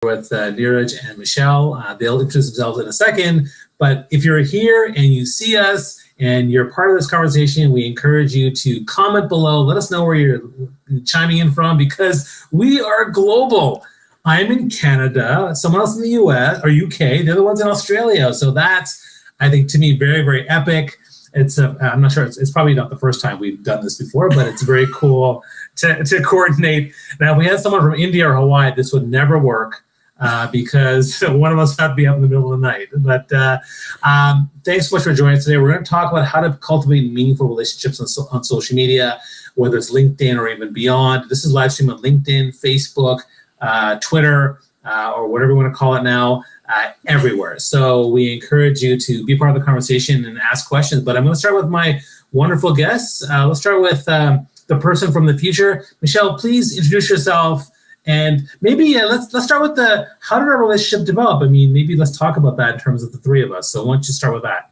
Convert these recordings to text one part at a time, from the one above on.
with Niraj and Michelle. They'll introduce themselves in a second, but if you're here and you see us and you're part of this conversation, we encourage you to comment below. Let us know where you're chiming in from, because we are global. I'm in Canada, someone else in the US or UK, the other one's in Australia. So that's, I think, to me, very, very epic. I'm not sure, it's probably not the first time we've done this before, but it's very cool to coordinate. Now, if we had someone from India or Hawaii, this would never work because one of us had to be up in the middle of the night. But thanks so much for joining us today. We're going to talk about how to cultivate meaningful relationships on social media, whether it's LinkedIn or even beyond. This is live stream on LinkedIn, Facebook, Twitter, or whatever you want to call it now. Everywhere. So we encourage you to be part of the conversation and ask questions. But I'm going to start with my wonderful guests. Let's start with the person from the future. Michelle, please introduce yourself. And maybe let's start with how did our relationship develop? I mean, maybe let's talk about that in terms of the three of us. So why don't you start with that?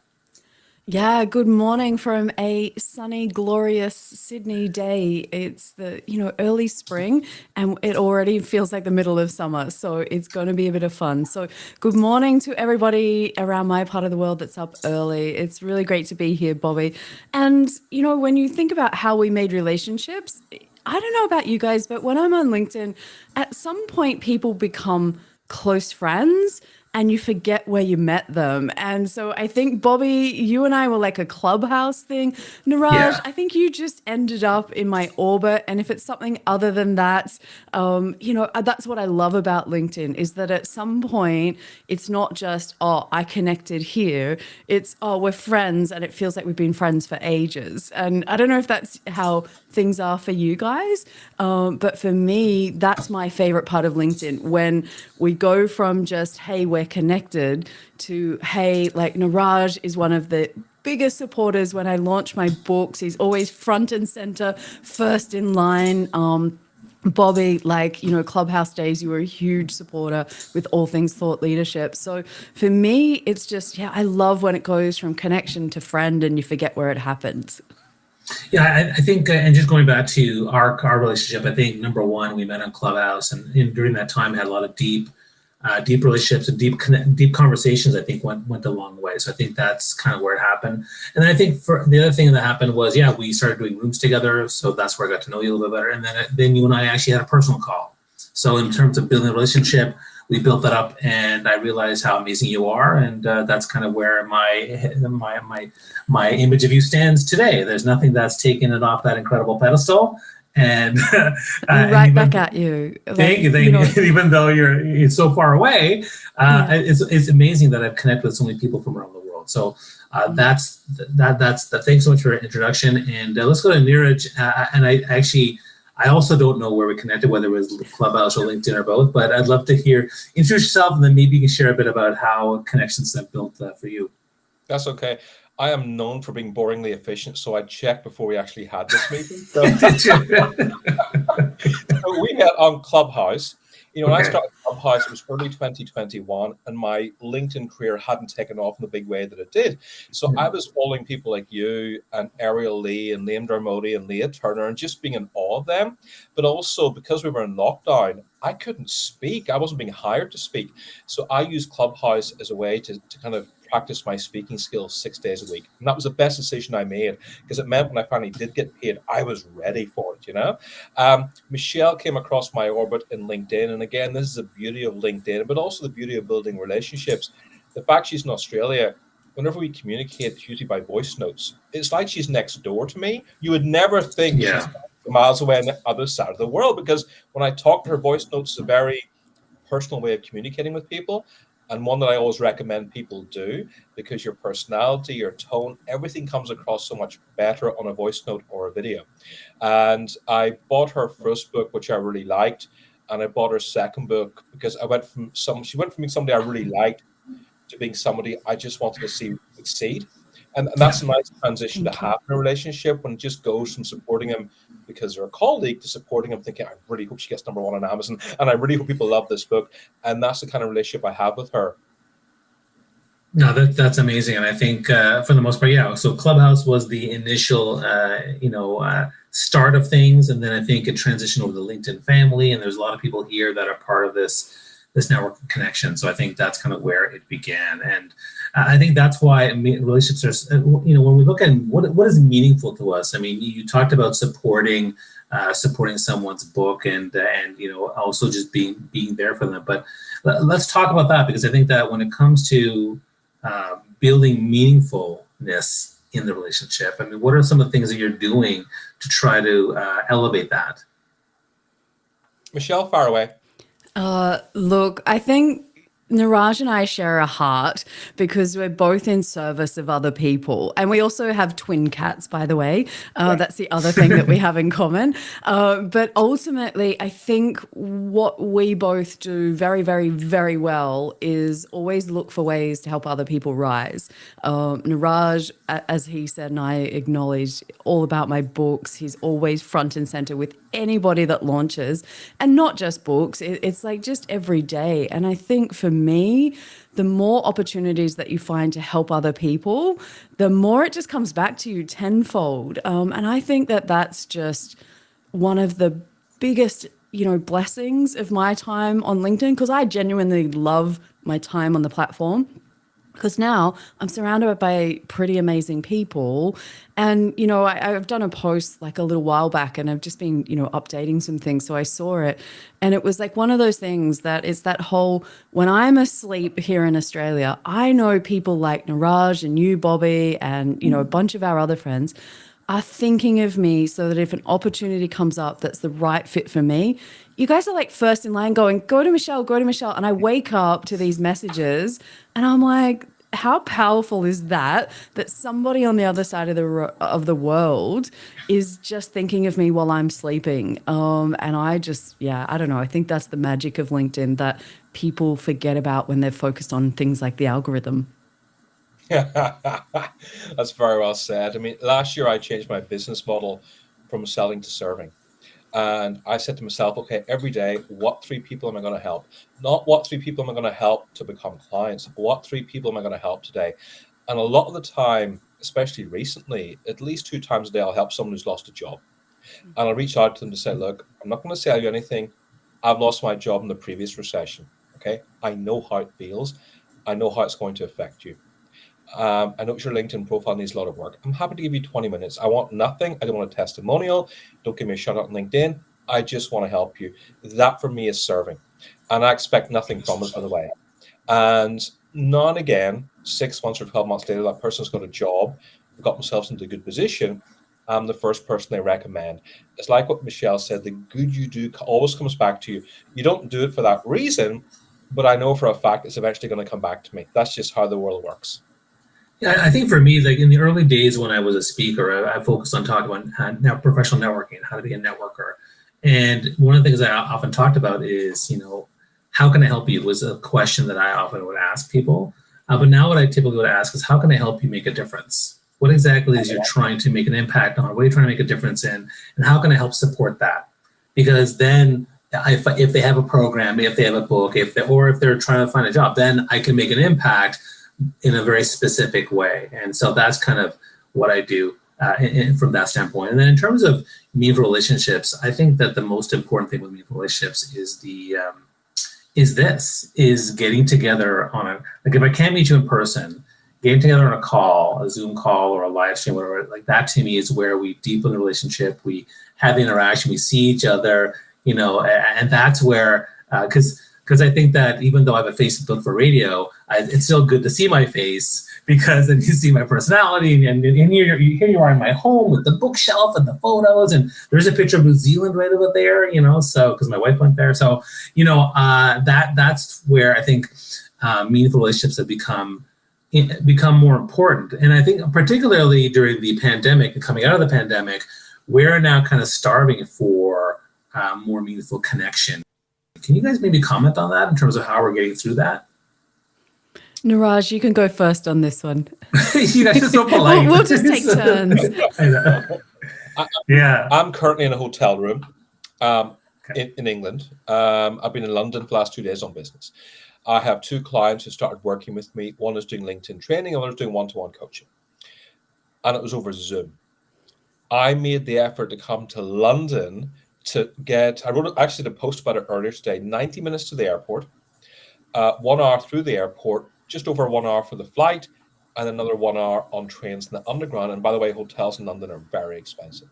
Yeah, good morning from a sunny, glorious Sydney day. It's the, early spring and it already feels like the middle of summer. So it's going to be a bit of fun. So good morning to everybody around my part of the world that's up early. It's really great to be here, Bobby. And, when you think about how we made relationships, I don't know about you guys, but when I'm on LinkedIn, at some point people become close friends and you forget where you met them. And so I think, Bobby, you and I were like a clubhouse thing. Niraj, Yeah. I think you just ended up in my orbit. And if it's something other than that, that's what I love about LinkedIn, is that at some point, it's not just, I connected here. It's, we're friends and it feels like we've been friends for ages. And I don't know if that's how things are for you guys. But for me, that's my favorite part of LinkedIn, when we go from just, hey, we're connected, to, hey, like Niraj is one of the biggest supporters when I launch my books. He's always front and center, first in line. Bobby, Clubhouse days, you were a huge supporter with all things thought leadership. So for me, it's just, I love when it goes from connection to friend and you forget where it happened. Yeah, I think, and just going back to our relationship, I think number one, we met on Clubhouse, and during that time had a lot of deep relationships and deep conversations. I think went a long way. So I think that's kind of where it happened. And then I think for the other thing that happened was, we started doing rooms together. So that's where I got to know you a little bit better. And then you and I actually had a personal call. So in terms of building a relationship, we built that up, and I realized how amazing you are, and that's kind of where my image of you stands today. There's nothing that's taken it off that incredible pedestal, and right back at you. Thank you. Even though you're so far away, it's amazing that I've connected with so many people from around the world. So that's thanks so much for your introduction, and let's go to Niraj. And I also don't know where we connected, whether it was Clubhouse or LinkedIn or both, but I'd love to introduce yourself, and then maybe you can share a bit about how connections have built for you. That's okay. I am known for being boringly efficient, so I checked before we actually had this meeting. So we met on Clubhouse. When I started Clubhouse, it was early 2021, and my LinkedIn career hadn't taken off in the big way that it did. So I was following people like you and Ariel Lee and Liam Dermody and Leah Turner, and just being in awe of them. But also, because we were in lockdown, I couldn't speak. I wasn't being hired to speak. So I used Clubhouse as a way to kind of practice my speaking skills 6 days a week. And that was the best decision I made, because it meant when I finally did get paid, I was ready for it, Michelle came across my orbit in LinkedIn. And again, this is the beauty of LinkedIn, but also the beauty of building relationships. The fact she's in Australia, whenever we communicate, it's usually by voice notes. It's like she's next door to me. You would never think she's miles away on the other side of the world, because when I talk to her, voice notes is a very personal way of communicating with people, and one that I always recommend people do, because your personality, your tone, everything comes across so much better on a voice note or a video. And I bought her first book, which I really liked, and I bought her second book because she went from being somebody I really liked to being somebody I just wanted to see succeed. And that's a nice transition to have in a relationship, when it just goes from supporting him because they're a colleague to supporting him thinking, I really hope she gets #1 on Amazon, and I really hope people love this book. And that's the kind of relationship I have with her. No, that's amazing. And I think for the most part, so Clubhouse was the initial, start of things. And then I think it transitioned over to the LinkedIn family. And there's a lot of people here that are part of this this network connection. So I think that's kind of where it began, and I think that's why relationships are. When we look at what is meaningful to us, I mean, you talked about supporting someone's book, and also just being there for them. But let's talk about that, because I think that when it comes to building meaningfulness in the relationship, I mean, what are some of the things that you're doing to try to elevate that? Michelle, far away. Look, I think Niraj and I share a heart because we're both in service of other people. And we also have twin cats, by the way. That's the other thing that we have in common. But ultimately, I think what we both do very, very, very well is always look for ways to help other people rise. Niraj, as he said, and I acknowledged, all about my books. He's always front and center with anybody that launches, and not just books. It's like just every day. And I think for me, the more opportunities that you find to help other people, the more it just comes back to you tenfold. And I think that that's just one of the biggest, blessings of my time on LinkedIn, because I genuinely love my time on the platform. Because now I'm surrounded by pretty amazing people. And, I've done a post like a little while back, and I've just been, updating some things. So I saw it. And it was like one of those things that is that whole, when I'm asleep here in Australia, I know people like Niraj and you, Bobby, and, a bunch of our other friends are thinking of me so that if an opportunity comes up that's the right fit for me, you guys are like first in line going, go to Michelle, go to Michelle. And I wake up to these messages and I'm like, how powerful is that somebody on the other side of the world is just thinking of me while I'm sleeping. And I just, I don't know. I think that's the magic of LinkedIn that people forget about when they're focused on things like the algorithm. That's very well said. I mean, last year I changed my business model from selling to serving. And I said to myself, okay, every day, what 3 people am I going to help? Not what 3 people am I going to help to become clients, but what 3 people am I going to help today? And a lot of the time, especially recently, at least 2 times a day, I'll help someone who's lost a job. And I'll reach out to them to say, look, I'm not going to sell you anything. I've lost my job in the previous recession. Okay. I know how it feels. I know how it's going to affect you. I know your LinkedIn profile needs a lot of work. I'm happy to give you 20 minutes. I want nothing. I don't want a testimonial. Don't give me a shout out on LinkedIn. I just want to help you. That for me is serving. And I expect nothing from it, by the way. And now and again, 6 months or 12 months later, that person's got a job, got themselves into a good position. I'm the first person they recommend. It's like what Michelle said, the good you do always comes back to you. You don't do it for that reason, but I know for a fact it's eventually going to come back to me. That's just how the world works. Yeah, I think for me, like in the early days when I was a speaker, I focused on talking about now professional networking, how to be a networker. And one of the things I often talked about is, how can I help you was a question that I often would ask people. But now what I typically would ask is, how can I help you make a difference? What exactly is you're trying to make an impact on? What are you trying to make a difference in? And how can I help support that? Because then if they have a program, if they have a book, if they're trying to find a job, then I can make an impact in a very specific way. And so that's kind of what I do from that standpoint. And then in terms of meaningful relationships, I think that the most important thing with meaningful relationships is getting together on like if I can't meet you in person, getting together on a call, a Zoom call or a live stream, whatever, like that to me is where we deepen the relationship, we have the interaction, we see each other, and that's where, because I think that even though I have a face built for radio, it's still good to see my face, because then you see my personality, and here you are in my home with the bookshelf and the photos, and there's a picture of New Zealand right over there, so because my wife went there. So, that's where I think meaningful relationships have become more important. And I think particularly during the pandemic and coming out of the pandemic, we're now kind of starving for more meaningful connection. Can you guys maybe comment on that in terms of how we're getting through that? Niraj, you can go first on this one. You guys are so polite. We'll just take turns. I'm currently in a hotel room in England. I've been in London for the last 2 days on business. I have 2 clients who started working with me. One is doing LinkedIn training, and one is doing one-to-one coaching. And it was over Zoom. I made the effort to come to London I wrote actually the post about it earlier today, 90 minutes to the airport, 1 hour through the airport, just over 1 hour for the flight, and another 1 hour on trains in the underground. And by the way, hotels in London are very expensive.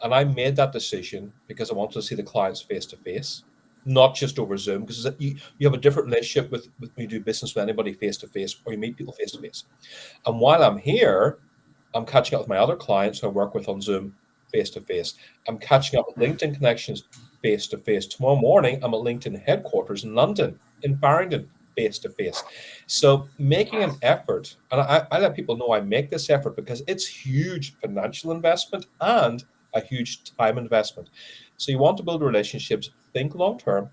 And I made that decision because I wanted to see the clients face to face, not just over Zoom, because you have a different relationship with when you do business with anybody face to face, or you meet people face to face. And while I'm here, I'm catching up with my other clients who I work with on Zoom face to face. I'm catching up with LinkedIn connections face to face. Tomorrow morning, I'm at LinkedIn headquarters in London, in Farringdon, face to face. So making an effort, and I let people know I make this effort because it's huge financial investment and a huge time investment. So you want to build relationships, think long term,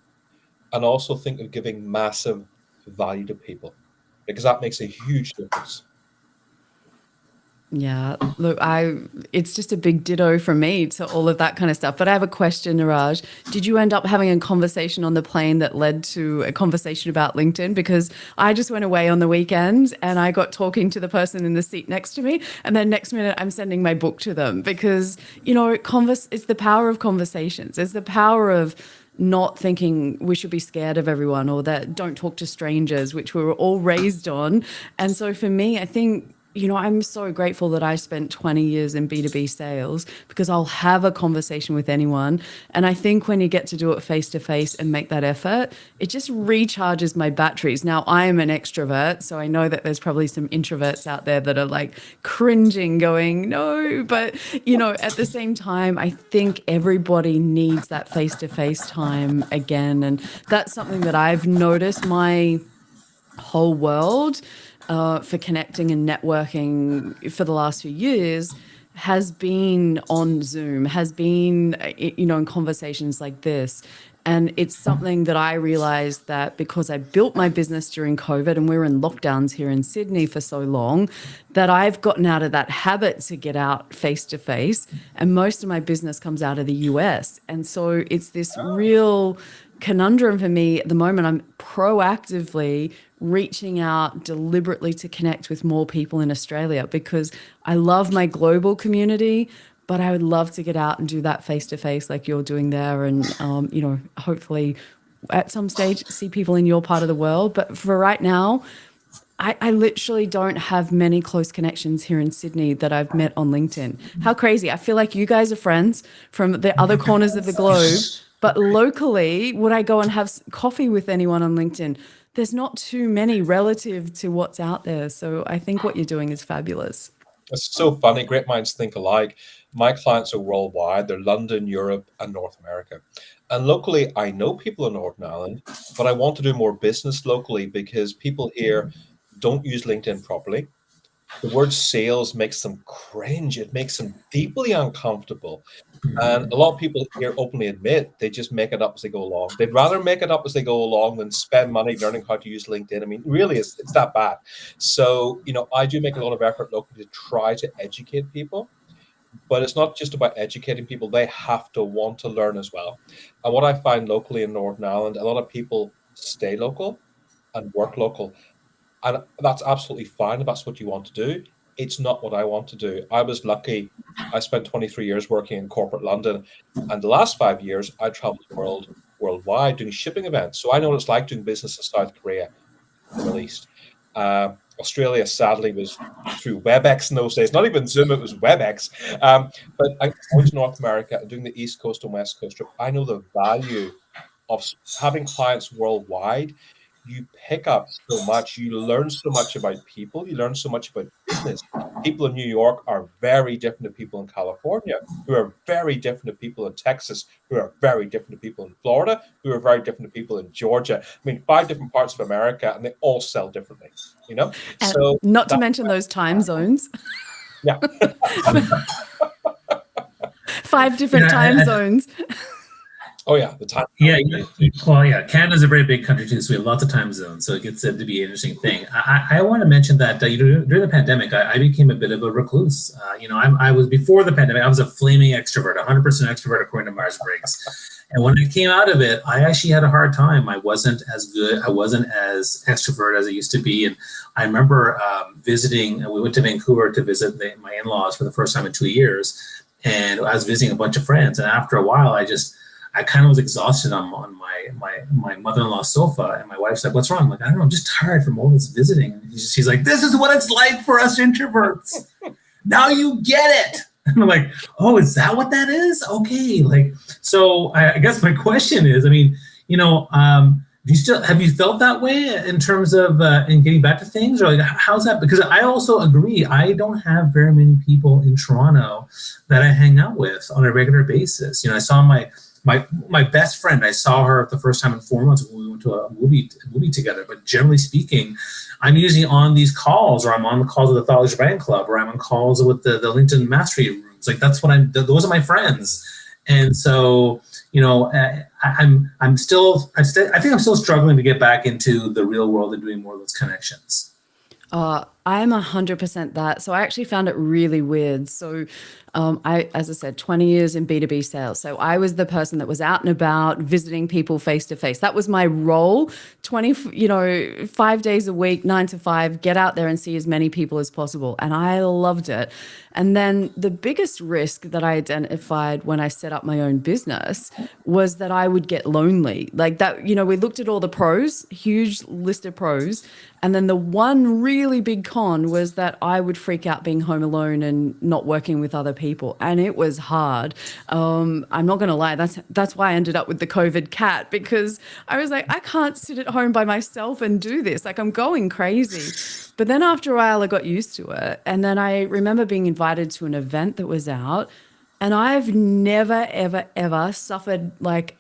and also think of giving massive value to people, because that makes a huge difference. Yeah, look, it's just a big ditto from me to all of that kind of stuff. But I have a question, Niraj. Did you end up having a conversation on the plane that led to a conversation about LinkedIn? Because I just went away on the weekend and I got talking to the person in the seat next to me, and then next minute I'm sending my book to them because, it's the power of conversations. It's the power of not thinking we should be scared of everyone, or that don't talk to strangers, which we were all raised on. And so for me, I think, I'm so grateful that I spent 20 years in B2B sales, because I'll have a conversation with anyone. And I think when you get to do it face to face and make that effort, it just recharges my batteries. Now, I am an extrovert, so I know that there's probably some introverts out there that are like cringing, going, no. But, at the same time, I think everybody needs that face to face time again. And that's something that I've noticed my whole world for connecting and networking for the last few years has been on Zoom, has been, in conversations like this. And it's something that I realized that because I built my business during COVID and we were in lockdowns here in Sydney for so long, that I've gotten out of that habit to get out face to face. And most of my business comes out of the US. And so it's this real conundrum for me at the moment. I'm proactively reaching out deliberately to connect with more people in Australia, because I love my global community, but I would love to get out and do that face to face like you're doing there. And, hopefully at some stage see people in your part of the world. But for right now, I literally don't have many close connections here in Sydney that I've met on LinkedIn. How crazy. I feel like you guys are friends from the other corners of the globe. But locally, would I go and have coffee with anyone on LinkedIn? There's not too many relative to what's out there. So I think what you're doing is fabulous. It's so funny. Great minds think alike. My clients are worldwide. They're London, Europe, and North America. And locally, I know people in Northern Ireland, but I want to do more business locally because people here don't use LinkedIn properly. The word sales makes them cringe. It makes them deeply uncomfortable. And a lot of people here openly admit they just make it up as they go along. They'd rather make it up as they go along than spend money learning how to use LinkedIn. I mean, really, it's that bad. So, I do make a lot of effort locally to try to educate people. But it's not just about educating people. They have to want to learn as well. And what I find locally in Northern Ireland, a lot of people stay local and work local. And that's absolutely fine if that's what you want to do. It's not what I want to do. I was lucky. I spent 23 years working in corporate London. And the last 5 years, I traveled the worldwide doing shipping events. So I know what it's like doing business in South Korea, the Middle East. Australia, sadly, was through WebEx in those days. Not even Zoom, it was WebEx. But I went to North America and doing the East Coast and West Coast trip. I know the value of having clients worldwide. You pick up so much. You learn so much about people. You learn so much about business. People in New York are very different to people in California, who are very different to people in Texas, who are very different to people in Florida, who are very different to people in Georgia. I mean, 5 different parts of America, and they all sell differently, And So not to mention those time zones. Yeah. 5 different time zones. Oh yeah, the time. Yeah, well, yeah, Canada's a very big country too, so we have lots of time zones, so it gets to be an interesting thing. I want to mention that during the pandemic, I became a bit of a recluse. I was, before the pandemic, I was a flaming extrovert, 100% extrovert according to Myers-Briggs. And when I came out of it, I actually had a hard time. I wasn't as good. I wasn't as extrovert as I used to be. And I remember visiting. We went to Vancouver to visit my in-laws for the first time in 2 years, and I was visiting a bunch of friends. And after a while, I kind of was exhausted on my mother-in-law's sofa, and my wife's like, "What's wrong?" I'm like, "I don't know, I'm just tired from all this visiting." And she's like, "This is what it's like for us introverts. Now you get it." And I'm like, "Oh, is that what that is? Okay." Like, so I guess my question is, I mean, do you still have you felt that way in terms of in getting back to things, or like how's that? Because I also agree, I don't have very many people in Toronto that I hang out with on a regular basis. I saw my best friend. I saw her the first time in 4 months when we went to a movie together. But generally speaking, I'm usually on these calls, or I'm on the calls with the Thought Leadership Brand Club, or I'm on calls with the LinkedIn Mastery Rooms. Like that's what those are my friends. And so, I think I'm still struggling to get back into the real world and doing more of those connections. I'm 100% that. So I actually found it really weird. So as I said, 20 years in B2B sales. So I was the person that was out and about visiting people face to face. That was my role. 5 days a week, 9 to 5, get out there and see as many people as possible. And I loved it. And then the biggest risk that I identified when I set up my own business was that I would get lonely. Like that, we looked at all the pros, huge list of pros. And then the one really big con was that I would freak out being home alone and not working with other people. And it was hard. I'm not going to lie. That's why I ended up with the COVID cat, because I was like, I can't sit at home by myself and do this. Like I'm going crazy. But then after a while, I got used to it. And then I remember being invited to an event that was out. And I've never, ever, ever suffered, like,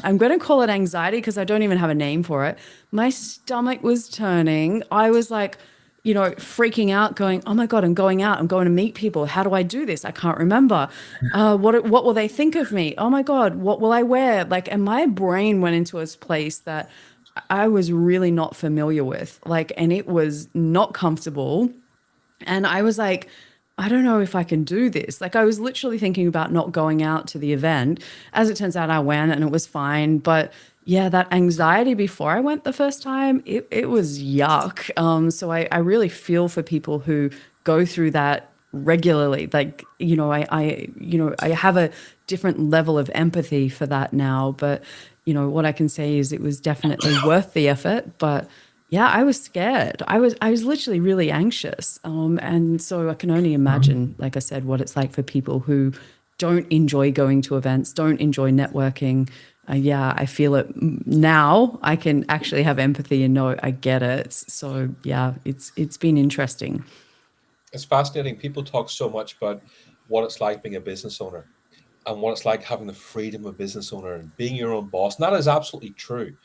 I'm going to call it anxiety because I don't even have a name for it. My stomach was turning. I was like, freaking out, going, oh my God, I'm going out. I'm going to meet people. How do I do this? I can't remember. What will they think of me? Oh my God, what will I wear? Like, and my brain went into a place that I was really not familiar with, and it was not comfortable. And I was like, I don't know if I can do this. Like I was literally thinking about not going out to the event. As it turns out, I went and it was fine. But yeah, that anxiety before I went the first time, it was yuck. So I really feel for people who go through that regularly. Like, I have a different level of empathy for that now. But, what I can say is it was definitely worth the effort. But yeah, I was scared. I was literally really anxious. And so I can only imagine, like I said, what it's like for people who don't enjoy going to events, don't enjoy networking. I feel it now. I can actually have empathy and know I get it. So yeah, it's been interesting. It's fascinating. People talk so much about what it's like being a business owner and what it's like having the freedom of a business owner and being your own boss. And that is absolutely true.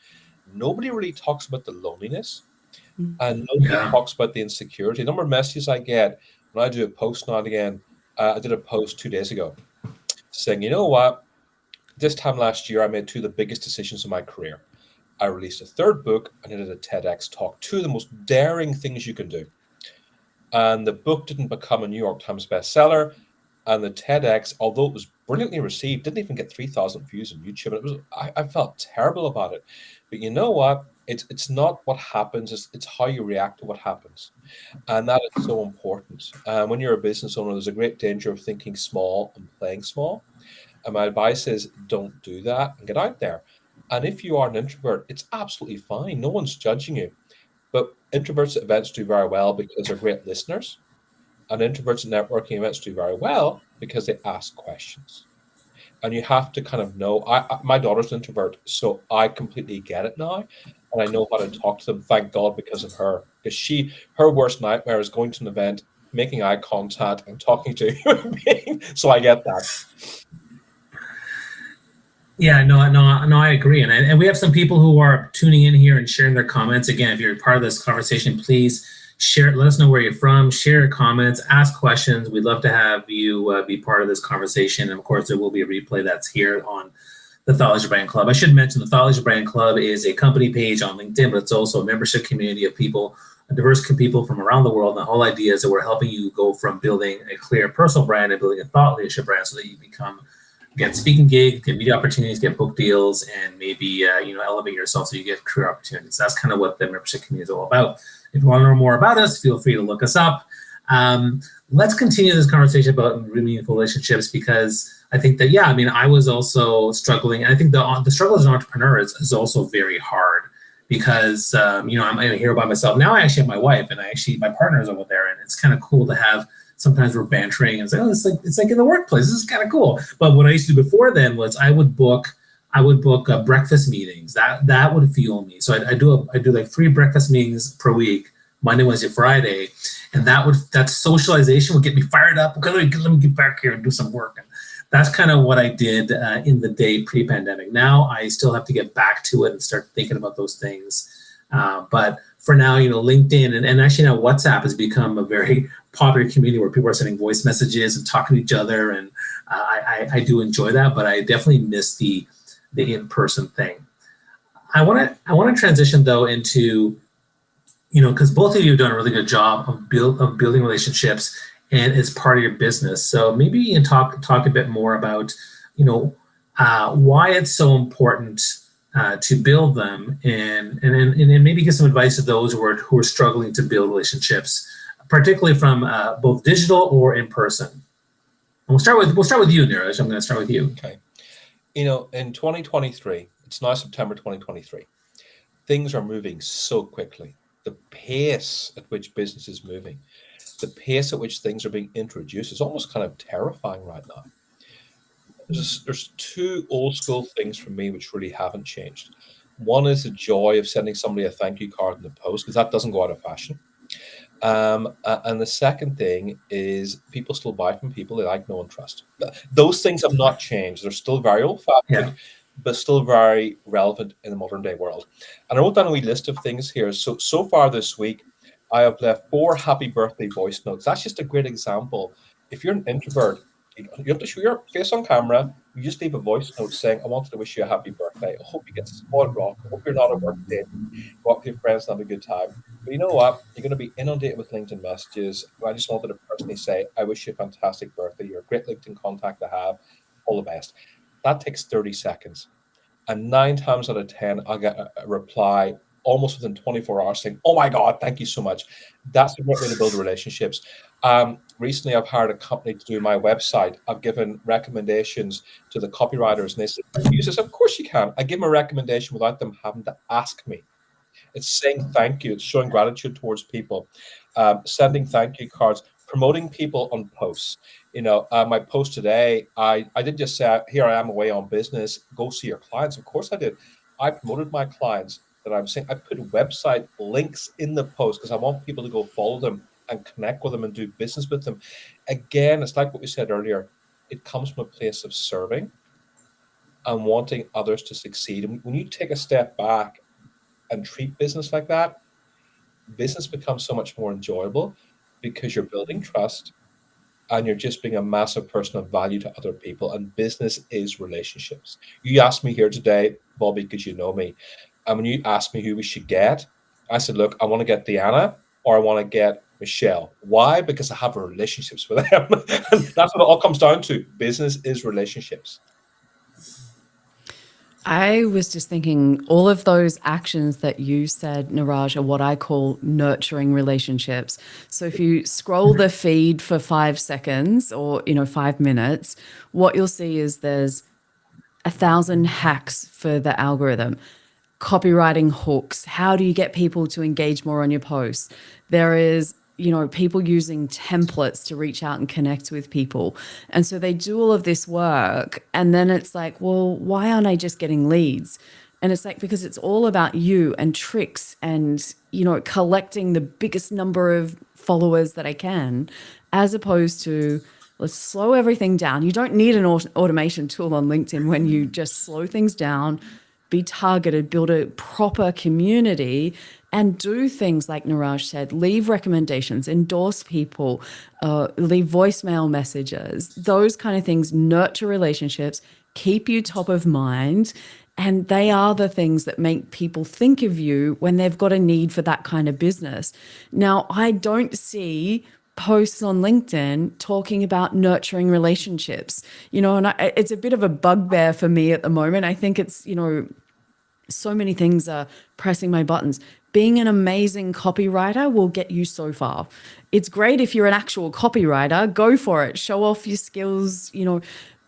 Nobody really talks about the loneliness, and nobody talks about the insecurity. The number of messages I get when I do a post now and again. I did a post 2 days ago saying, you know what? This time last year, I made 2 of the biggest decisions in my career. I released a 3rd book and I did a TEDx talk, 2 of the most daring things you can do. And the book didn't become a New York Times bestseller. And the TEDx, although it was brilliantly received, didn't even get 3,000 views on YouTube. And I felt terrible about it. But you know what? It's not what happens, it's how you react to what happens. And that is so important. When you're a business owner, there's a great danger of thinking small and playing small. And my advice is don't do that and get out there. And if you are an introvert, it's absolutely fine. No one's judging you. But introverts at events do very well because they're great listeners. And introverts at networking events do very well because they ask questions. And you have to kind of know, my daughter's an introvert, so I completely get it now. And I know how to talk to them, thank God, because of her. Because her worst nightmare is going to an event, making eye contact and talking to a human being. So I get that. Yeah, no, I agree. And we have some people who are tuning in here and sharing their comments. Again, if you're part of this conversation, please share it. Let us know where you're from. Share your comments. Ask questions. We'd love to have you be part of this conversation. And of course, there will be a replay that's here on the Thought Leadership Brand Club. I should mention the Thought Leadership Brand Club is a company page on LinkedIn, but it's also a membership community of people, a diverse people from around the world. And the whole idea is that we're helping you go from building a clear personal brand and building a thought leadership brand so that you get speaking gigs, get media opportunities, get book deals, and maybe elevate yourself so you get career opportunities. That's kind of what the membership community is all about. If you want to learn more about us, feel free to look us up. Let's continue this conversation about meaningful relationships, because I think that, yeah, I mean, I was also struggling. And I think the struggle as an entrepreneur is also very hard, because, I'm here by myself. Now I actually have my wife, and my partner is over there, and it's kind of cool to have, sometimes we're bantering and say, oh, it's like in the workplace. This is kind of cool. But what I used to do before then was I would book breakfast meetings. That would fuel me. So I do like 3 breakfast meetings per week, Monday, Wednesday, Friday, and that socialization would get me fired up. Okay, let me get back here and do some work. And that's kind of what I did in the day pre-pandemic. Now I still have to get back to it and start thinking about those things. But for now, LinkedIn and actually now WhatsApp has become a very popular community where people are sending voice messages and talking to each other, and I do enjoy that. But I definitely miss the in-person thing. I want to transition though into, because both of you have done a really good job of building relationships, and it's part of your business. So maybe you can talk a bit more about, why it's so important to build them, and maybe give some advice to those who are struggling to build relationships, particularly from both digital or in person. And we'll start with you, Niraj. I'm going to start with you. Okay. In 2023, it's now September 2023. Things are moving so quickly. The pace at which business is moving, the pace at which things are being introduced is almost kind of terrifying right now. There's 2 old school things for me which really haven't changed. One is the joy of sending somebody a thank you card in the post, because that doesn't go out of fashion. And the second thing is people still buy from people they like, know, and trust. Those things have not changed. They're still very old-fashioned, but still very relevant in the modern day world. And I wrote down a wee list of things here. So far this week, I have left 4 happy birthday voice notes. That's just a great example. If you're an introvert, you have to show your face on camera. You just leave a voice note saying, I wanted to wish you a happy birthday. I hope you get spoiled rock. I hope you're not at work today. Go up to your friends and have a good time. But you know what? You're going to be inundated with LinkedIn messages. I just wanted to personally say, I wish you a fantastic birthday. You're a great LinkedIn contact to have. All the best. That takes 30 seconds. And 9 times out of 10, I'll get a reply almost within 24 hours saying, oh my God, thank you so much. That's a great way to build relationships. Recently, I've hired a company to do my website. I've given recommendations to the copywriters, and they said, use this. Of course you can. I give them a recommendation without them having to ask me. It's saying thank you. It's showing gratitude towards people, sending thank you cards, promoting people on posts. My post today, I didn't just say, here I am away on business, go see your clients. Of course I did. I promoted my clients that I'm saying. I put website links in the post because I want people to go follow them and connect with them and do business with them. Again, it's like what we said earlier. It comes from a place of serving and wanting others to succeed. And when you take a step back and treat business like that, business becomes so much more enjoyable because you're building trust and you're just being a massive person of value to other people. And business is relationships. You asked me here today, Bobby, because you know me. And when you asked me who we should get, I said, look, I want to get Deanna or I want to get Michelle. Why? Because I have relationships with them. And that's what it all comes down to. Business is relationships. I was just thinking all of those actions that you said, Niraj, are what I call nurturing relationships. So if you scroll the feed for 5 seconds or, 5 minutes, what you'll see is there's 1,000 hacks for the algorithm. Copywriting hooks. How do you get people to engage more on your posts? There is, people using templates to reach out and connect with people. And so they do all of this work. And then it's like, well, why aren't I just getting leads? And it's like, because it's all about you and tricks and, collecting the biggest number of followers that I can, as opposed to let's slow everything down. You don't need an automation tool on LinkedIn when you just slow things down, be targeted, build a proper community, and do things like Niraj said, leave recommendations, endorse people, leave voicemail messages. Those kind of things nurture relationships, keep you top of mind, and they are the things that make people think of you when they've got a need for that kind of business. Now, I don't see posts on LinkedIn talking about nurturing relationships, and it's a bit of a bugbear for me at the moment. I think it's, so many things are pressing my buttons. being an amazing copywriter will get you so far. It's great if you're an actual copywriter, go for it, show off your skills,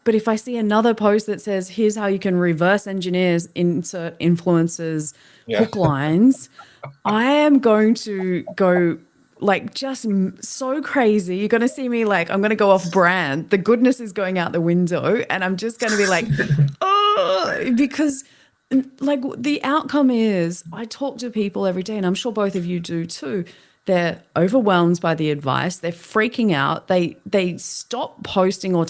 But if I see another post that says, here's how you can reverse engineer insert influencers hook lines, I am going to go like just so crazy. You're going to see me like, I'm going to go off brand. The goodness is going out the window and I'm just going to be like, oh, because like the outcome is I talk to people every day and I'm sure both of you do too. They're overwhelmed by the advice. They're freaking out. They stop posting or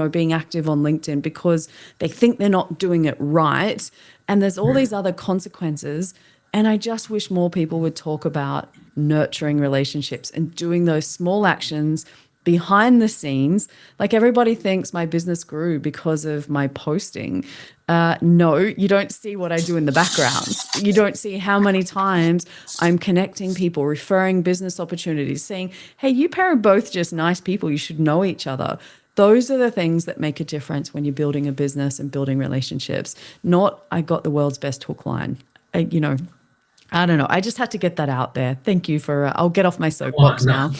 being active on LinkedIn because they think they're not doing it right. And there's all these other consequences. And I just wish more people would talk about nurturing relationships and doing those small actions behind the scenes. Like everybody thinks my business grew because of my posting. No, you don't see what I do in the background. You don't see how many times I'm connecting people, referring business opportunities, saying, hey, you pair are both just nice people. You should know each other. Those are the things that make a difference when you're building a business and building relationships, not I got the world's best hook line. I don't know. I just had to get that out there. Thank you for, I'll get off my soapbox now.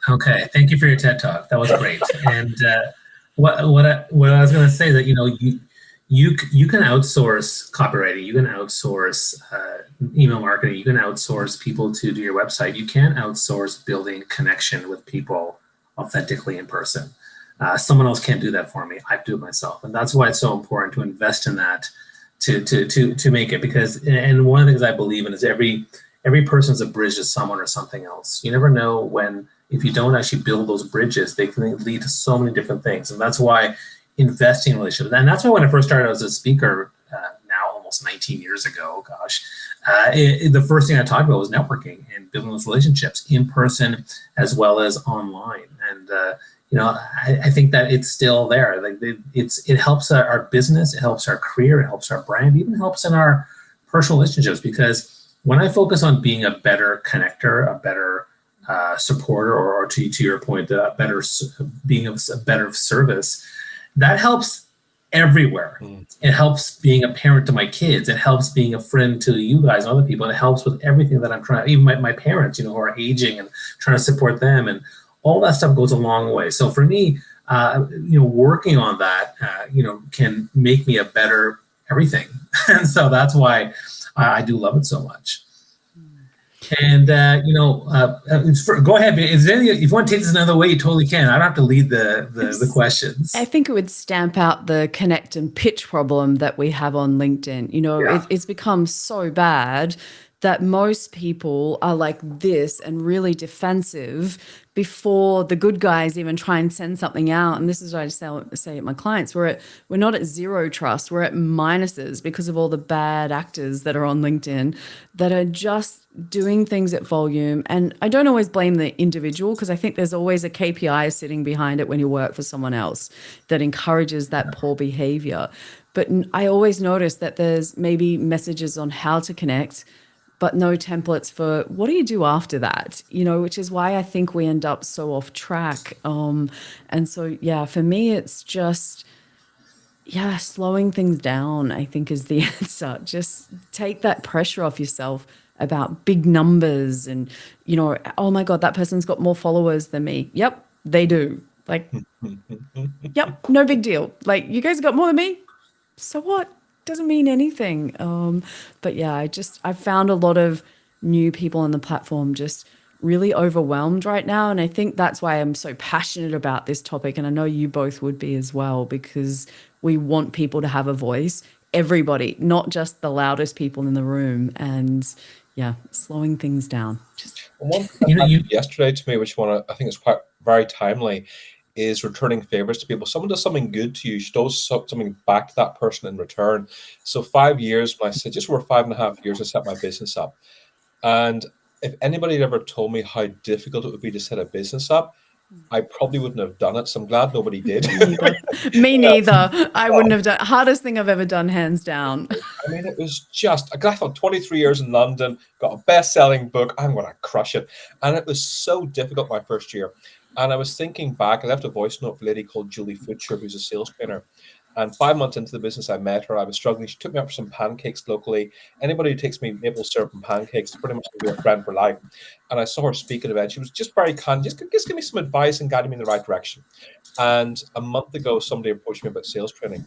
Okay. Thank you for your TED Talk. That was great. And what I was going to say that, you can outsource copywriting, you can outsource email marketing, you can outsource people to do your website. You can't outsource building connection with people authentically in person. Someone else can't do that for me. I do it myself. And that's why it's so important to invest in that to make it, because, and one of the things I believe in is every person's a bridge to someone or something else. You never know if you don't actually build those bridges, they can lead to so many different things. And that's why investing in relationships. And that's why when I first started as a speaker, now almost 19 years ago, the first thing I talked about was networking and building those relationships in person as well as online. And I think that it's still there. Like it helps our business, it helps our career, it helps our brand, even helps in our personal relationships. Because when I focus on being a better connector, a better supporter, or to your point, being a better service, that helps everywhere. It helps being a parent to my kids. It helps being a friend to you guys and other people. It helps with everything that I'm trying, even my parents, who are aging and trying to support them. And all that stuff goes a long way. So for me, working on that, can make me a better everything. And so that's why I do love it so much. And, go ahead. If you want to take this another way, you totally can. I don't have to lead the questions. I think it would stamp out the connect and pitch problem that we have on LinkedIn. It's become so bad that most people are like this and really defensive before the good guys even try and send something out. And this is what I say at my clients. We're not at zero trust. We're at minuses because of all the bad actors that are on LinkedIn that are just doing things at volume. And I don't always blame the individual, because I think there's always a KPI sitting behind it when you work for someone else that encourages that poor behavior. But I always notice that there's maybe messages on how to connect, but no templates for what do you do after that, which is why I think we end up so off track. And so, for me, it's just, slowing things down, I think, is the answer. Just take that pressure off yourself about big numbers and, oh my God, that person's got more followers than me. Yep, they do. Like, yep, no big deal. Like, you guys got more than me. So what? Doesn't mean anything. But I've found a lot of new people on the platform just really overwhelmed right now. And I think that's why I'm so passionate about this topic. And I know you both would be as well, because we want people to have a voice, everybody, not just the loudest people in the room. And slowing things down. Just one thing that happened yesterday to me, which I think is quite very timely, is returning favors to people. Someone does something good to you, you should always something back to that person in return. So 5 years, when I said just over 5.5 years, I set my business up. And if anybody had ever told me how difficult it would be to set a business up, I probably wouldn't have done it. So I'm glad nobody did. Me neither. I wouldn't have done. Hardest thing I've ever done, hands down. I mean, it was just, I thought 23 years in London, got a best-selling book, I'm going to crush it. And it was so difficult my first year. And I was thinking back, I left a voice note for a lady called Julie Futcher, who's a sales trainer. And 5 months into the business, I met her. I was struggling. She took me up for some pancakes locally. Anybody who takes me maple syrup and pancakes is pretty much going to be a friend for life. And I saw her speak at an event. She was just very kind, just give me some advice and guiding me in the right direction. And a month ago, somebody approached me about sales training,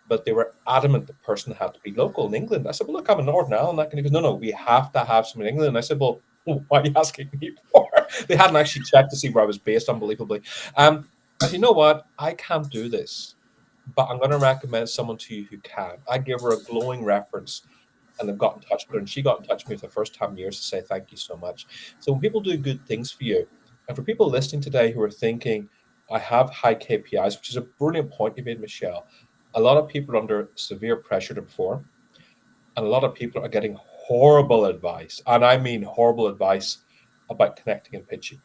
but they were adamant the person had to be local in England. I said, well, look, I'm in Northern Ireland. And he goes, no, we have to have someone in England. And I said, well, why are you asking me for? They hadn't actually checked to see where I was based, unbelievably. I said, you know what? I can't do this, but I'm going to recommend someone to you who can. I gave her a glowing reference, and I've got in touch with her, and she got in touch with me for the first time in years to say thank you so much. So when people do good things for you, and for people listening today who are thinking, I have high KPIs, which is a brilliant point you made, Michelle. A lot of people are under severe pressure to perform, and a lot of people are getting horrible advice, and I mean horrible advice about connecting and pitching.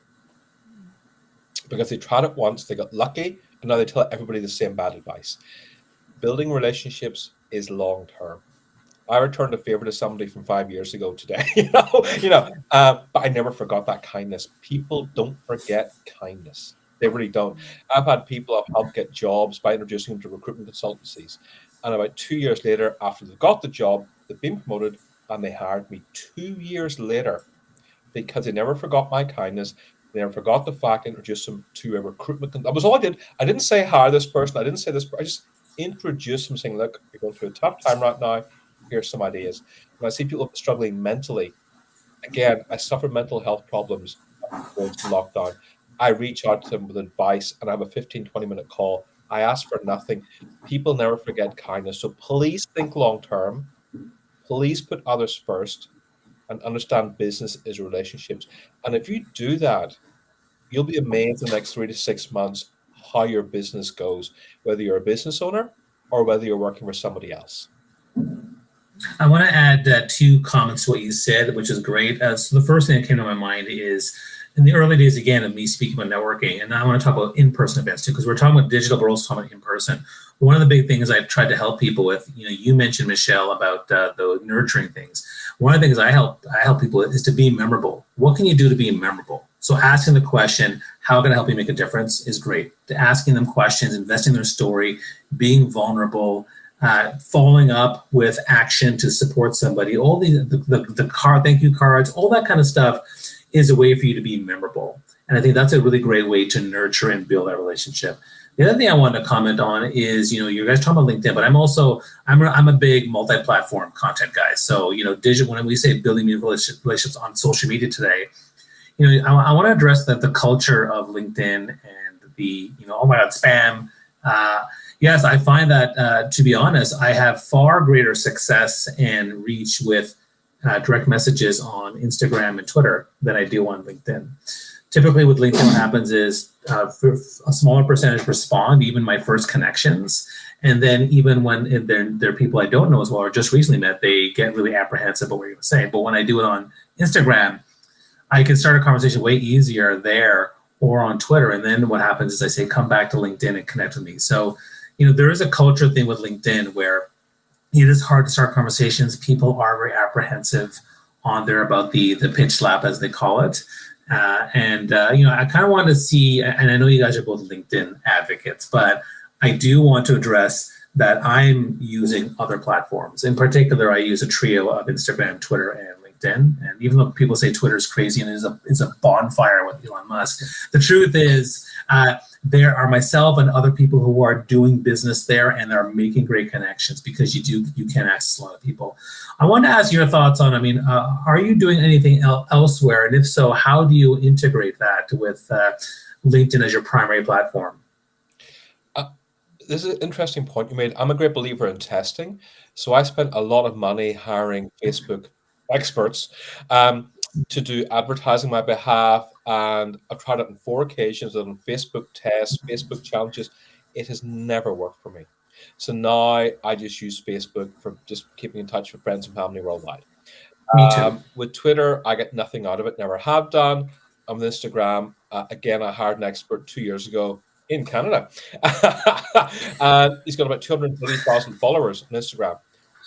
Because they tried it once, they got lucky, and now they tell everybody the same bad advice. Building relationships is long term. I returned a favor to somebody from 5 years ago today, but I never forgot that kindness. People don't forget kindness. They really don't. I've had people I've helped get jobs by introducing them to recruitment consultancies. And about 2 years later, after they got the job, they've been promoted and they hired me 2 years later because they never forgot my kindness. They never forgot the fact I introduced them to a recruitment. That was all I did. I didn't say hire this person. I didn't say this. I just introduced them saying, look, you're going through a tough time right now. Here's some ideas. When I see people struggling mentally, again, I suffered mental health problems going to lockdown. I reach out to them with advice and I have a 15, 20-minute call. I ask for nothing. People never forget kindness. So please think long term. Please put others first and understand business is relationships. And if you do that, you'll be amazed in the next 3 to 6 months how your business goes, whether you're a business owner or whether you're working for somebody else. I want to add 2 comments to what you said, which is great. So the first thing that came to my mind is in the early days, again, of me speaking about networking, and I want to talk about in-person events too, because we're talking about digital, but we're also talking about in-person. One of the big things I tried to help people with, you mentioned, Michelle, about the nurturing things. One of the things I help people with is to be memorable. What can you do to be memorable? So asking the question, how can I help you make a difference, is great. To asking them questions, investing in their story, being vulnerable, following up with action to support somebody, all the card, thank you cards, all that kind of stuff is a way for you to be memorable. And I think that's a really great way to nurture and build that relationship. The other thing I wanted to comment on is, you guys talk about LinkedIn, but I'm a big multi-platform content guy. So, digital, when we say building meaningful relationships on social media today, I want to address the culture of LinkedIn and the, oh my God, spam. Yes, I find that, to be honest, I have far greater success and reach with direct messages on Instagram and Twitter than I do on LinkedIn. Typically with LinkedIn, what happens is a smaller percentage respond, even my first connections. And then even when they're people I don't know as well or just recently met, they get really apprehensive about what you're going to say. But when I do it on Instagram, I can start a conversation way easier there or on Twitter. And then what happens is I say, come back to LinkedIn and connect with me. So, there is a culture thing with LinkedIn where it is hard to start conversations. People are very apprehensive on there about the pitch slap, as they call it. I kind of want to see, and I know you guys are both LinkedIn advocates, but I do want to address that I'm using other platforms. In particular, I use a trio of Instagram, Twitter, and LinkedIn. And even though people say Twitter is crazy and is a bonfire with Elon Musk, the truth is there are myself and other people who are doing business there and are making great connections because you can access a lot of people. I want to ask your thoughts on, are you doing anything elsewhere? And if so, how do you integrate that with LinkedIn as your primary platform? This is an interesting point you made. I'm a great believer in testing. So I spent a lot of money hiring Facebook experts to do advertising on my behalf. And I've tried it on 4 occasions on Facebook tests, Facebook challenges. It has never worked for me. So now I just use Facebook for just keeping in touch with friends and family worldwide. Me too. With Twitter, I get nothing out of it, never have done. On Instagram, again, I hired an expert 2 years ago in Canada. And he's got about 230,000 followers on Instagram.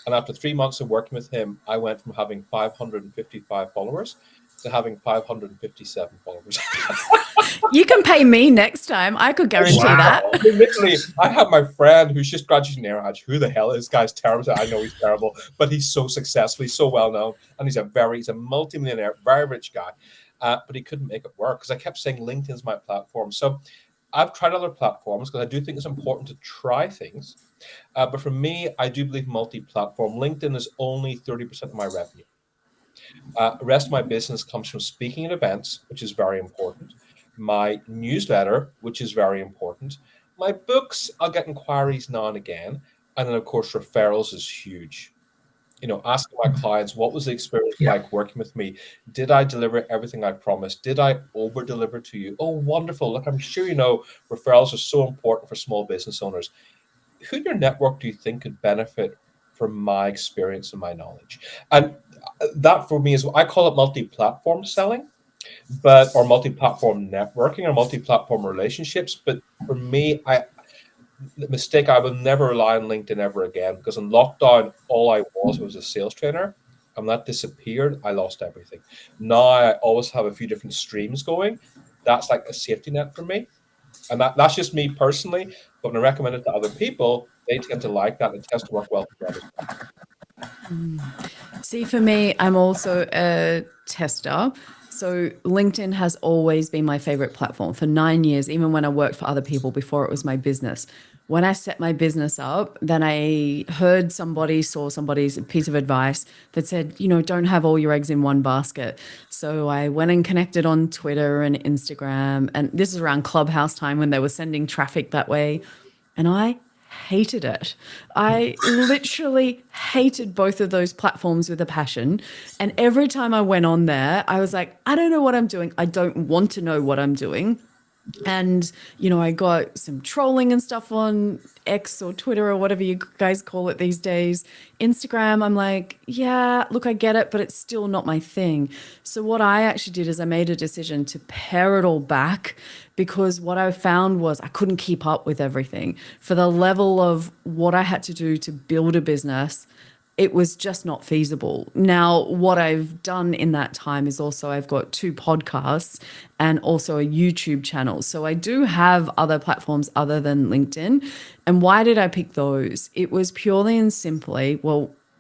And after 3 months of working with him, I went from having 555 followers to having 557 followers. You can pay me next time. I could guarantee that. Literally, I have my friend who's just graduated Niraj. Who the hell is this guy's terrible? I know he's terrible, but he's so successful. He's so well known, and he's a multi-millionaire, very rich guy. But he couldn't make it work because I kept saying LinkedIn's my platform. So I've tried other platforms because I do think it's important to try things. But for me, I do believe multi-platform. LinkedIn is only 30% of my revenue. The rest of my business comes from speaking at events, which is very important. My newsletter, which is very important. My books, I'll get inquiries now and again. And then, of course, referrals is huge. Asking my clients, what was the experience like working with me? Did I deliver everything I promised? Did I over-deliver to you? Oh, wonderful. Look, I'm sure you know referrals are so important for small business owners. Who in your network do you think could benefit from my experience and my knowledge? And that for me is, I call it multi-platform selling, or multi-platform networking or multi-platform relationships. But for me, the mistake, I will never rely on LinkedIn ever again, because in lockdown, all I was a sales trainer, and that disappeared. I lost everything. Now I always have a few different streams going. That's like a safety net for me. And that's just me personally. But when I recommend it to other people, they tend to like that. It tends to work well for them. See, for me, I'm also a tester. So LinkedIn has always been my favorite platform for 9 years, even when I worked for other people before it was my business. When I set my business up, then I saw somebody's piece of advice that said, don't have all your eggs in one basket. So I went and connected on Twitter and Instagram. And this is around Clubhouse time when they were sending traffic that way. And I hated it. I literally hated both of those platforms with a passion. And every time I went on there, I was like, I don't know what I'm doing. I don't want to know what I'm doing. And, I got some trolling and stuff on X or Twitter or whatever you guys call it these days. Instagram, I'm like, yeah, look, I get it, but it's still not my thing. So what I actually did is I made a decision to pare it all back, because what I found was I couldn't keep up with everything. For the level of what I had to do to build a business, it was just not feasible. Now, what I've done in that time is also I've got 2 podcasts and also a YouTube channel. So I do have other platforms other than LinkedIn. And why did I pick those? It was purely and simply,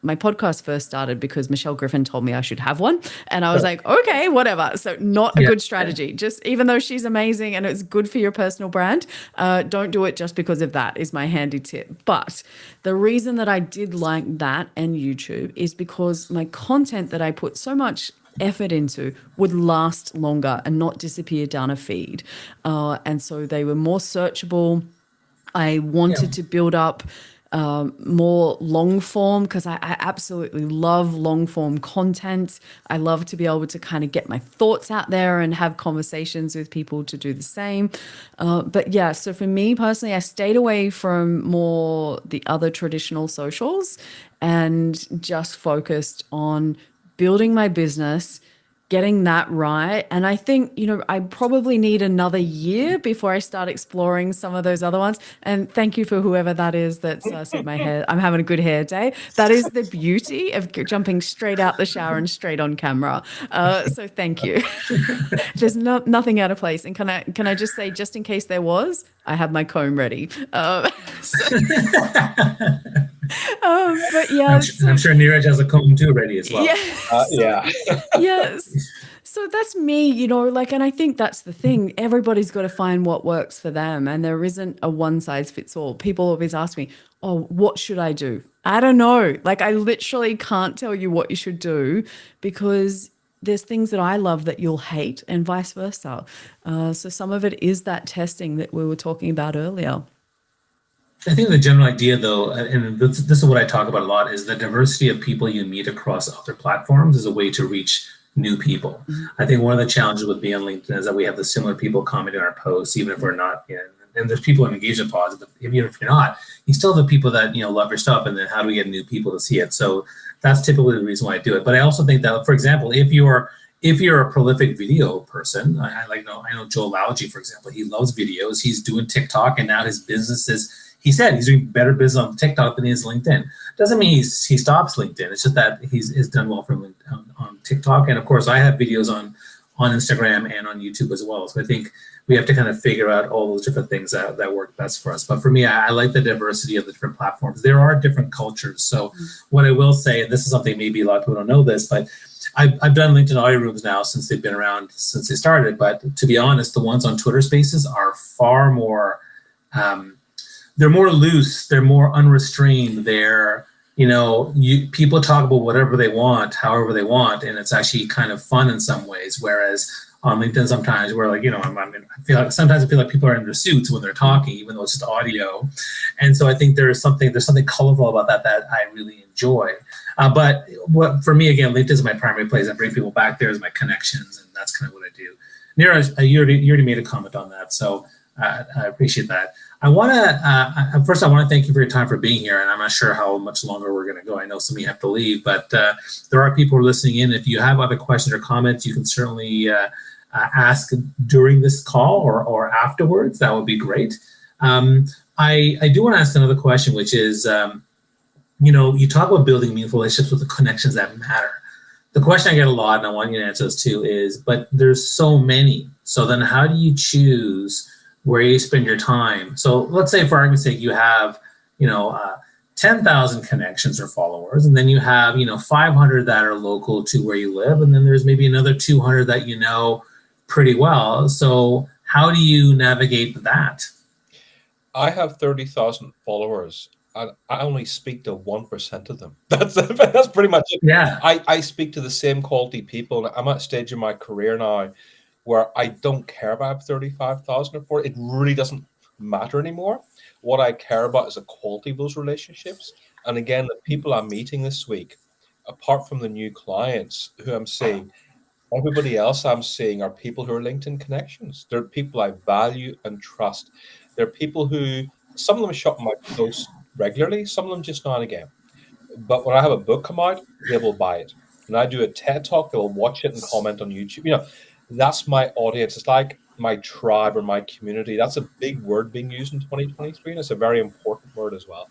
my podcast first started because Michelle Griffin told me I should have one. And I was like, okay, whatever. So not a good strategy. Just even though she's amazing and it's good for your personal brand, don't do it just because of that, is my handy tip. But the reason that I did like that and YouTube is because my content that I put so much effort into would last longer and not disappear down a feed. And so they were more searchable. I wanted to build up more long form, because I absolutely love long form content. I love to be able to kind of get my thoughts out there and have conversations with people to do the same. But yeah, so for me personally, I stayed away from more the other traditional socials and just focused on building my business, getting that right. And I think, I probably need another year before I start exploring some of those other ones. And thank you for whoever that is that's said my hair, I'm having a good hair day. That is the beauty of jumping straight out the shower and straight on camera. So thank you. There's nothing out of place. And can I just say, just in case there was, I have my comb ready. But yeah, I'm sure Niraj has a comb too ready as well. Yes. So that's me, and I think that's the thing. Everybody's got to find what works for them, and there isn't a one size fits all. People always ask me, oh, what should I do? I don't know. I literally can't tell you what you should do, because there's things that I love that you'll hate, and vice versa. So some of it is that testing that we were talking about earlier. I think the general idea, though, and this is what I talk about a lot, is the diversity of people you meet across other platforms is a way to reach new people. Mm-hmm. I think one of the challenges with being on LinkedIn is that we have the similar people commenting on our posts, even if we're not in. And there's people in engagement pods, but even if you're not, you still have the people that love your stuff. And then how do we get new people to see it? So that's typically the reason why I do it. But I also think that, for example, if you're a prolific video person, I know Joel Lalji, for example, he loves videos. He's doing TikTok, and now his business is he said he's doing better business on TikTok than he is LinkedIn. Doesn't mean he stops LinkedIn. It's just that he's done well for on TikTok. And of course, I have videos on Instagram and on YouTube as well. So I think we have to kind of figure out all those different things that work best for us. But for me, I like the diversity of the different platforms. There are different cultures. So what I will say, and this is something maybe a lot of people don't know this, but I've done LinkedIn audio rooms now since they've been around since they started. But to be honest, the ones on Twitter Spaces are far more, they're more loose, they're more unrestrained. They're, people talk about whatever they want, however they want, and it's actually kind of fun in some ways. Whereas on LinkedIn, sometimes we're like, sometimes I feel like people are in their suits when they're talking, even though it's just audio. And so I think there's something colorful about that I really enjoy. But what for me, again, LinkedIn is my primary place. I bring people back there as my connections, and that's kind of what I do. Niraj, you already made a comment on that, so I appreciate that. I want to first, I want to thank you for your time for being here, and I'm not sure how much longer we're going to go. I know some of you have to leave, but there are people who are listening in. If you have other questions or comments, you can certainly ask during this call or afterwards. That would be great. I do want to ask another question, which is, you talk about building meaningful relationships with the connections that matter. The question I get a lot, and I want you to answer this too, is, but there's so many. So then how do you choose where you spend your time? So let's say, for argument's sake, you have, 10,000 connections or followers, and then you have, 500 that are local to where you live, and then there's maybe another 200 that you know pretty well. So how do you navigate that? I have 30,000 followers, and I only speak to 1% of them. That's pretty much it. Yeah. I speak to the same quality people. I'm at a stage in my career now where I don't care about 35,000 or 40. It really doesn't matter anymore. What I care about is the quality of those relationships. And again, the people I'm meeting this week, apart from the new clients who I'm seeing, everybody else I'm seeing are people who are LinkedIn connections. They're people I value and trust. They're people who, some of them shop my posts regularly, some of them just now and again. But when I have a book come out, they will buy it. When I do a TED Talk, they will watch it and comment on YouTube. That's my audience. It's like my tribe or my community. That's a big word being used in 2023, and it's a very important word as well.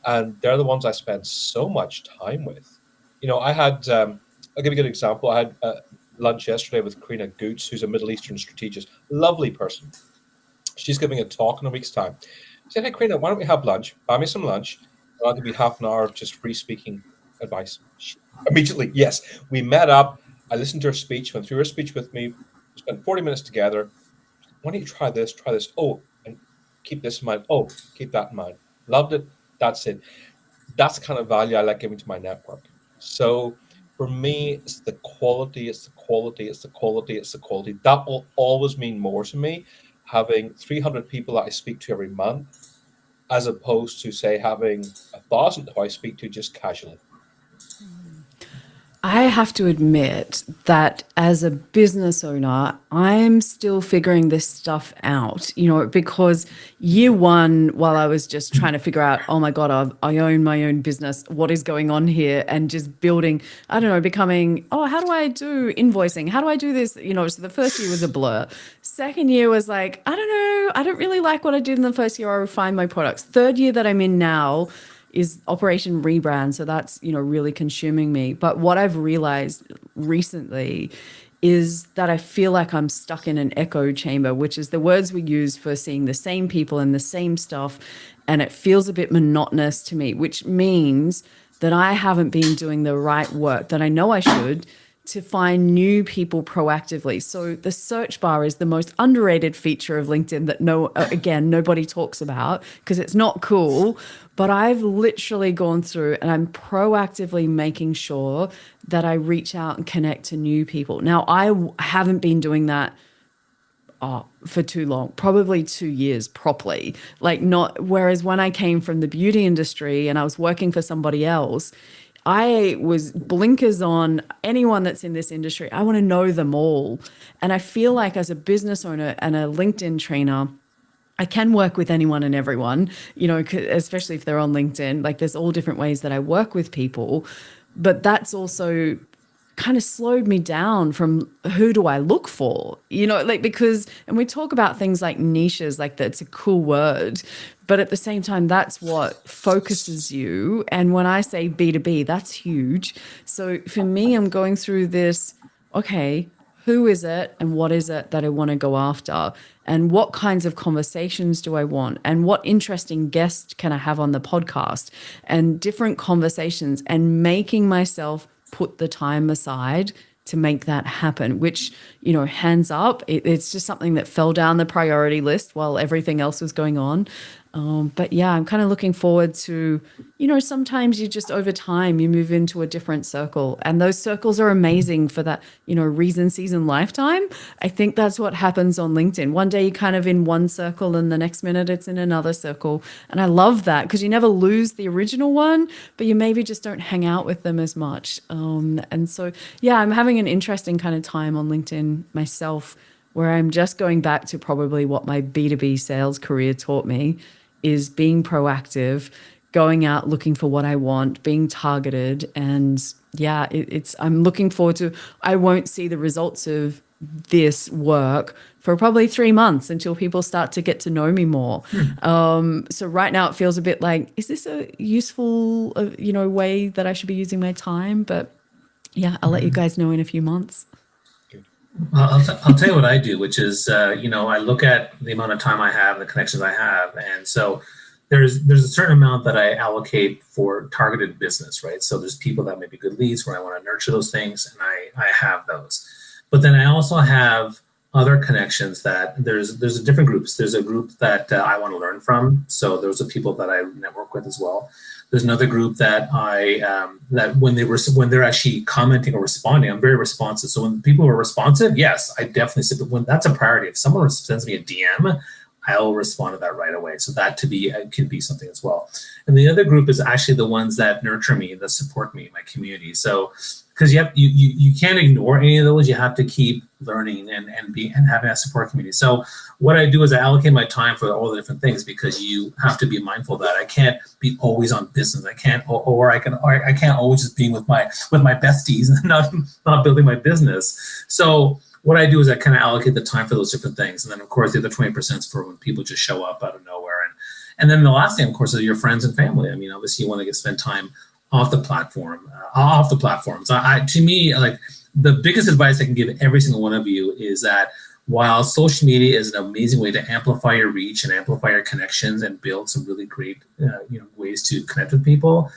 And they're the ones I spend so much time with. I had, I'll give you a good example. I had lunch yesterday with Karina Goots, who's a Middle Eastern strategist, lovely person. She's giving a talk in a week's time. I said, hey, Karina, why don't we have lunch? Buy me some lunch. I'll give you half an hour of just free speaking advice. Immediately, yes. We met up. I listened to her speech, went through her speech with me, spent 40 minutes together. Why don't you try this, try this? Oh, and keep this in mind. Oh, keep that in mind. Loved it. That's it. That's the kind of value I like giving to my network. So for me, it's the quality, it's the quality, it's the quality, it's the quality. That will always mean more to me, having 300 people that I speak to every month, as opposed to, say, having 1,000 who I speak to just casually. I have to admit that as a business owner, I'm still figuring this stuff out, because year one, while I was just trying to figure out, oh my God, I own my own business, what is going on here? And just building, I don't know, becoming, how do I do invoicing? How do I do this? So the first year was a blur. Second year was like, I don't know, I don't really like what I did in the first year. I refined my products. Third year that I'm in now is Operation Rebrand. So that's, really consuming me. But what I've realized recently is that I feel like I'm stuck in an echo chamber, which is the words we use for seeing the same people and the same stuff. And it feels a bit monotonous to me, which means that I haven't been doing the right work that I know I should to find new people proactively. So the search bar is the most underrated feature of LinkedIn that nobody talks about because it's not cool. But I've literally gone through and I'm proactively making sure that I reach out and connect to new people. Now, I haven't been doing that for too long, probably 2 years properly. Whereas when I came from the beauty industry and I was working for somebody else, I was blinkers on anyone that's in this industry. I want to know them all. And I feel like as a business owner and a LinkedIn trainer, I can work with anyone and everyone, especially if they're on LinkedIn. There's all different ways that I work with people. But that's also kind of slowed me down from who do I look for, like, because, and we talk about things like niches, like that's a cool word, but at the same time, that's what focuses you. And when I say B2B, that's huge. So for me, I'm going through this, okay, who is it and what is it that I want to go after? And what kinds of conversations do I want? And what interesting guests can I have on the podcast? And different conversations, and making myself put the time aside to make that happen, which, hands up, it's just something that fell down the priority list while everything else was going on. But yeah, I'm kind of looking forward to, sometimes you just over time you move into a different circle, and those circles are amazing for that, reason, season, lifetime. I think that's what happens on LinkedIn. One day you're kind of in one circle and the next minute it's in another circle. And I love that because you never lose the original one, but you maybe just don't hang out with them as much. And so, yeah, I'm having an interesting kind of time on LinkedIn myself, where I'm just going back to probably what my B2B sales career taught me, is being proactive, going out looking for what I want, being targeted. And yeah, I'm looking forward to, I won't see the results of this work for probably 3 months until people start to get to know me more. So right now it feels a bit like, is this a useful, way that I should be using my time? But yeah, I'll let you guys know in a few months. Well, I'll tell you what I do, which is, I look at the amount of time I have, the connections I have. And so there's a certain amount that I allocate for targeted business, right? So there's people that may be good leads where I want to nurture those things, and I have those. But then I also have other connections that there's different groups. There's a group that I want to learn from. So those are people that I network with as well. There's another group that that when they're actually commenting or responding, I'm very responsive. So when people are responsive, yes, I definitely sit. When that's a priority. If someone sends me a DM, I'll respond to that right away. So that can be something as well. And the other group is actually the ones that nurture me, that support me, my community. So because you can't ignore any of those, you have to keep learning and having a support community. So what I do is I allocate my time for all the different things, because you have to be mindful that I can't be always on business. I can't always just be with my besties and not building my business. So what I do is I kind of allocate the time for those different things. And then, of course, the other 20% is for when people just show up out of nowhere. And then the last thing, of course, is your friends and family. I mean, obviously, you want to spend time off the platforms. To me, like, the biggest advice I can give every single one of you is that while social media is an amazing way to amplify your reach and amplify your connections and build some really great ways to connect with people,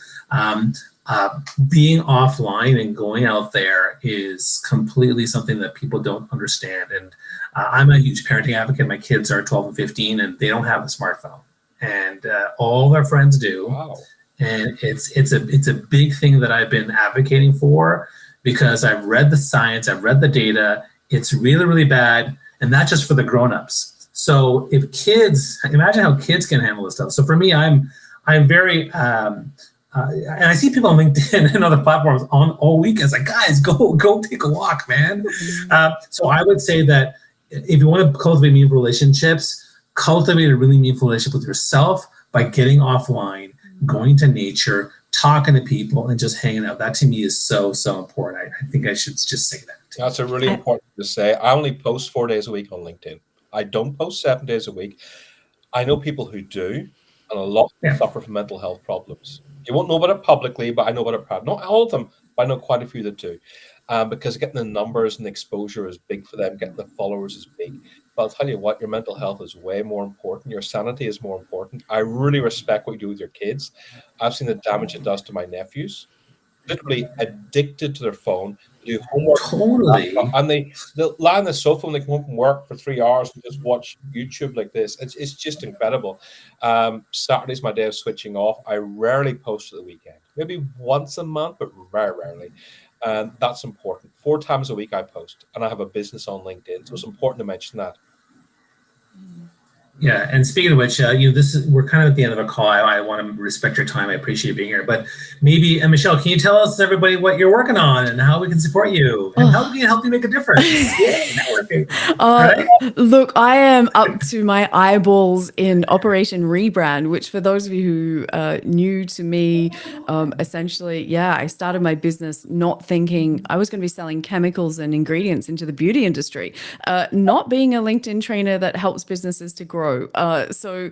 being offline and going out there is completely something that people don't understand. And I'm a huge parenting advocate. My kids are 12 and 15, and they don't have a smartphone, and all their friends do. Wow. And it's a big thing that I've been advocating for, because I've read the science, I've read the data. It's really, really bad, and not just for the grown-ups. So if kids, imagine how kids can handle this stuff. So for me, I'm very and I see people on LinkedIn and other platforms on all weekends, like, guys, go take a walk, man. So I would say that if you want to cultivate meaningful relationships, cultivate a really meaningful relationship with yourself by getting offline, going to nature, talking to people, and just hanging out. That to me is so, so important. I think I should just say that. That's a really important to say. I only post 4 days a week on LinkedIn. I don't post 7 days a week. I know people who do, and a lot suffer from mental health problems. You won't know about it publicly, but I know about it privately. Not all of them, but I know quite a few that do. Because getting the numbers and the exposure is big for them. Getting the followers is big. But I'll tell you what, your mental health is way more important. Your sanity is more important. I really respect what you do with your kids. I've seen the damage it does to my nephews. Literally addicted to their phone. They do homework. Totally. And they'll lie on the sofa when they come home from work for 3 hours and just watch YouTube like this. It's just incredible. Saturday's my day of switching off. I rarely post at the weekend. Maybe once a month, but very rarely. And that's important. 4 times a week I post, and I have a business on LinkedIn. So it's important to mention that. Yeah, and speaking of which, we're kind of at the end of a call. I want to respect your time. I appreciate you being here. But maybe, Michelle, can you tell us, everybody, what you're working on and how we can support you and how we can help you make a difference? Yay, networking. Right? Look, I am up to my eyeballs in Operation Rebrand, which for those of you who are new to me, essentially, I started my business not thinking I was going to be selling chemicals and ingredients into the beauty industry, not being a LinkedIn trainer that helps businesses to grow. So,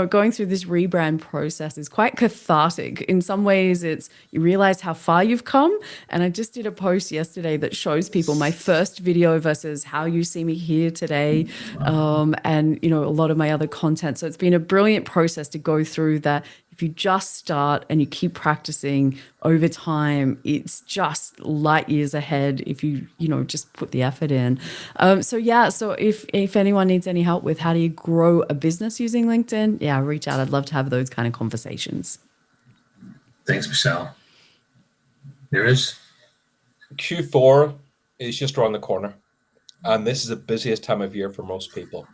going through this rebrand process is quite cathartic. In some ways, you realize how far you've come. And I just did a post yesterday that shows people my first video versus how you see me here today, and a lot of my other content. So it's been a brilliant process to go through that. If you just start and you keep practicing over time, it's just light years ahead if you just put the effort in. So if anyone needs any help with how do you grow a business using LinkedIn, reach out. I'd love to have those kind of conversations. Thanks, Michelle. Niraj? Q4 is just around the corner, and this is the busiest time of year for most people.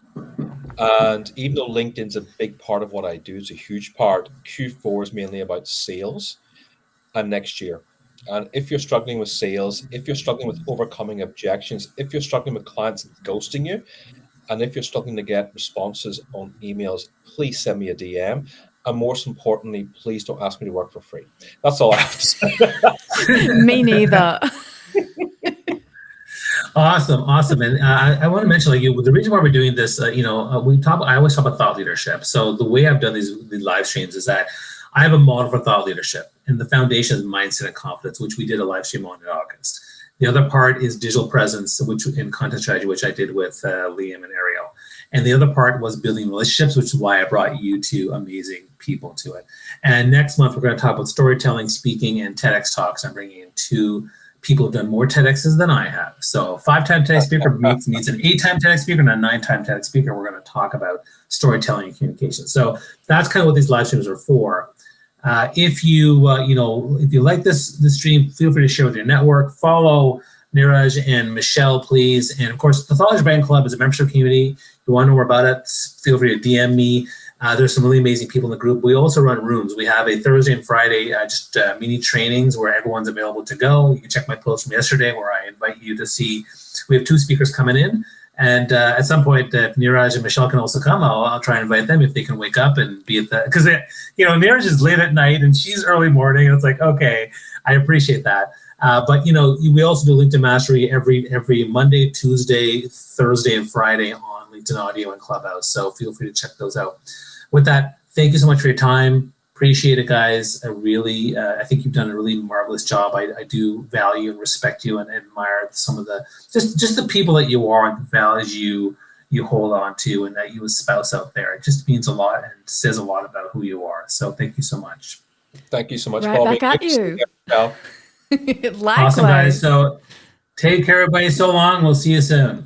And even though LinkedIn's a big part of what I do, it's a huge part, Q4 is mainly about sales and next year. And if you're struggling with sales, if you're struggling with overcoming objections, if you're struggling with clients ghosting you, and if you're struggling to get responses on emails, please send me a DM. And most importantly, please don't ask me to work for free. That's all I have to say. Me neither. Awesome. And I want to mention, the reason why we're doing this, I always talk about thought leadership. So the way I've done these live streams is that I have a model for thought leadership, and the foundation is mindset and confidence, which we did a live stream on in August. The other part is digital presence, and content strategy, which I did with Liam and Ariel. And the other part was building relationships, which is why I brought you two amazing people to it. And next month, we're going to talk about storytelling, speaking, and TEDx talks. I'm bringing in two people who've done more TEDx's than I have. So 5-time TEDx speaker meets an 8-time TEDx speaker and a 9-time TEDx speaker. We're going to talk about storytelling and communication. So that's kind of what these live streams are for. If you like this stream, feel free to share with your network. Follow Niraj and Michelle, please. And of course, the Thought Leaders Brand Club is a membership community. If you want to know more about it, feel free to DM me. There's some really amazing people in the group. We also run rooms. We have a Thursday and Friday mini trainings where everyone's available to go. You can check my post from yesterday where I invite you to see. We have 2 speakers coming in. And at some point, if Niraj and Michelle can also come, I'll try and invite them if they can wake up and be at the, because Niraj is late at night and she's early morning. And it's like, okay, I appreciate that. But we also do LinkedIn Mastery every Monday, Tuesday, Thursday, and Friday on LinkedIn Audio and Clubhouse. So feel free to check those out. With that, thank you so much for your time. Appreciate it, guys. I think you've done a really marvelous job. I do value and respect you and admire some of the just the people that you are and the values you hold on to and that you espouse out there. It just means a lot and says a lot about who you are. So thank you so much. Thank you so much, Right Bobby. back at you. Awesome, guys. So take care, everybody. So long. We'll see you soon.